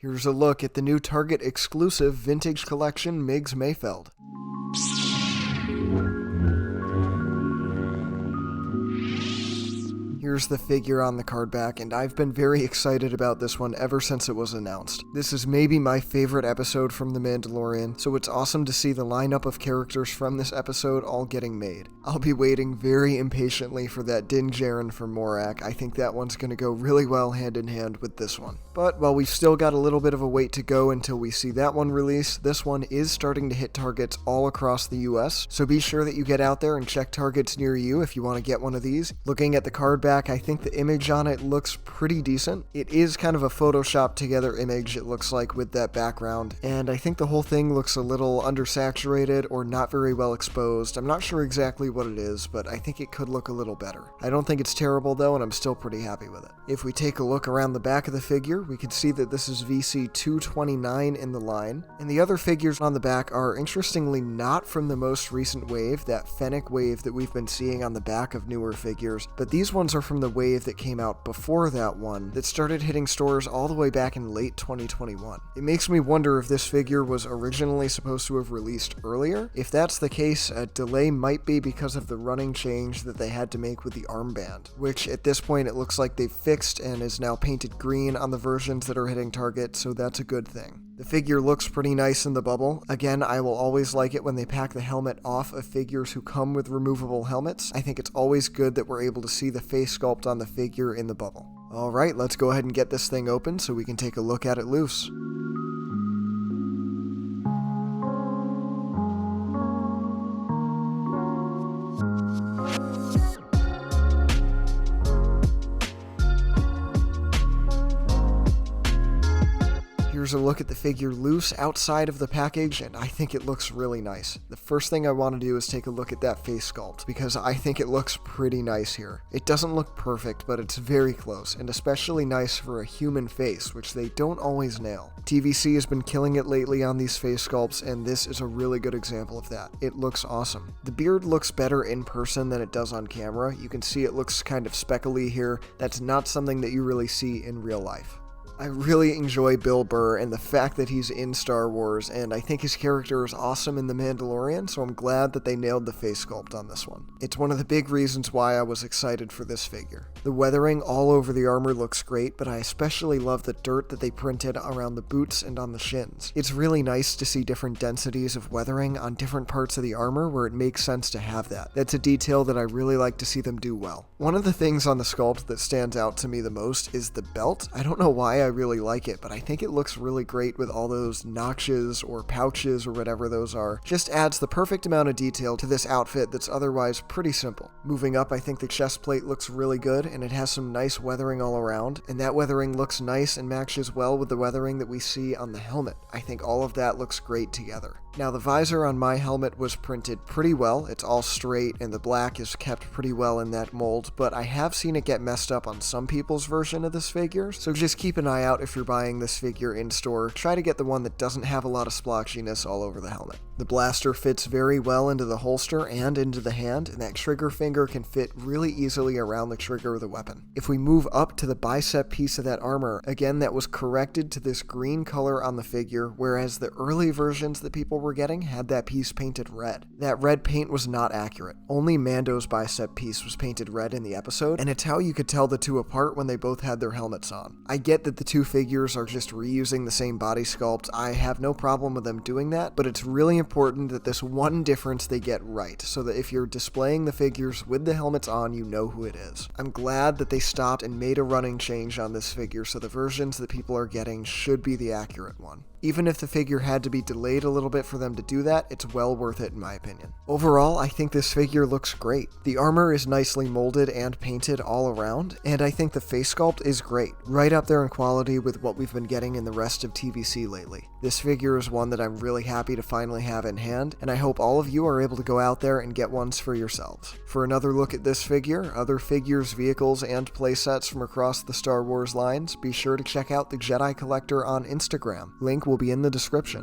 Here's a look at the new Target exclusive vintage collection Migs Mayfeld. Here's the figure on the card back, and I've been very excited about this one ever since it was announced. This is maybe my favorite episode from The Mandalorian, so it's awesome to see the lineup of characters from this episode all getting made. I'll be waiting very impatiently for that Din Djarin from Morak. I think that one's going to go really well hand in hand with this one. But while we've still got a little bit of a wait to go until we see that one release, this one is starting to hit Targets all across the US, so be sure that you get out there and check Targets near you if you want to get one of these. Looking at the card back, I think the image on it looks pretty decent. It is kind of a Photoshop together image, it looks like, with that background, and I think the whole thing looks a little undersaturated or not very well exposed. I'm not sure exactly what it is, but I think it could look a little better. I don't think it's terrible though, and I'm still pretty happy with it. If we take a look around the back of the figure, we can see that this is VC 229 in the line, and the other figures on the back are interestingly not from the most recent wave, that Fennec wave that we've been seeing on the back of newer figures, but these ones are from the wave that came out before that one that started hitting stores all the way back in late 2021. It makes me wonder if this figure was originally supposed to have released earlier. If that's the case, a delay might be because of the running change that they had to make with the armband, which at this point it looks like they've fixed and is now painted green on the versions that are hitting Target, so that's a good thing. The figure looks pretty nice in the bubble. Again, I will always like it when they pack the helmet off of figures who come with removable helmets. I think it's always good that we're able to see the face sculpt on the figure in the bubble. Alright, let's go ahead and get this thing open so we can take a look at it loose. Here's a look at the figure loose outside of the package, and I think it looks really nice. The first thing I want to do is take a look at that face sculpt, because I think it looks pretty nice here. It doesn't look perfect, but it's very close, and especially nice for a human face, which they don't always nail. TVC has been killing it lately on these face sculpts, and this is a really good example of that. It looks awesome. The beard looks better in person than it does on camera. You can see it looks kind of speckly here. That's not something that you really see in real life. I really enjoy Bill Burr and the fact that he's in Star Wars, and I think his character is awesome in The Mandalorian, so I'm glad that they nailed the face sculpt on this one. It's one of the big reasons why I was excited for this figure. The weathering all over the armor looks great, but I especially love the dirt that they printed around the boots and on the shins. It's really nice to see different densities of weathering on different parts of the armor where it makes sense to have that. That's a detail that I really like to see them do well. One of the things on the sculpt that stands out to me the most is the belt. I don't know why I really like it, but I think it looks really great with all those notches or pouches or whatever those are. Just adds the perfect amount of detail to this outfit that's otherwise pretty simple. Moving up, I think the chest plate looks really good, and it has some nice weathering all around, and that weathering looks nice and matches well with the weathering that we see on the helmet. I think all of that looks great together. Now, the visor on my helmet was printed pretty well. It's all straight, and the black is kept pretty well in that mold, but I have seen it get messed up on some people's version of this figure, so just keep an eye out if you're buying this figure in store. Try to get the one that doesn't have a lot of splotchiness all over the helmet. The blaster fits very well into the holster and into the hand, and that trigger finger can fit really easily around the trigger of the weapon. If we move up to the bicep piece of that armor, again, that was corrected to this green color on the figure, whereas the early versions that people were getting had that piece painted red. That red paint was not accurate. Only Mando's bicep piece was painted red in the episode, and it's how you could tell the two apart when they both had their helmets on. I get that the two figures are just reusing the same body sculpt. I have no problem with them doing that, but it's really important that this one difference they get right, so that if you're displaying the figures with the helmets on, you know who it is. I'm glad that they stopped and made a running change on this figure, so the versions that people are getting should be the accurate one. Even if the figure had to be delayed a little bit for them to do that, it's well worth it in my opinion. Overall, I think this figure looks great. The armor is nicely molded and painted all around, and I think the face sculpt is great, right up there in quality with what we've been getting in the rest of TVC lately. This figure is one that I'm really happy to finally have in hand, and I hope all of you are able to go out there and get ones for yourselves. For another look at this figure, other figures, vehicles, and playsets from across the Star Wars lines, be sure to check out the Jedi Collector on Instagram. Link will be in the description.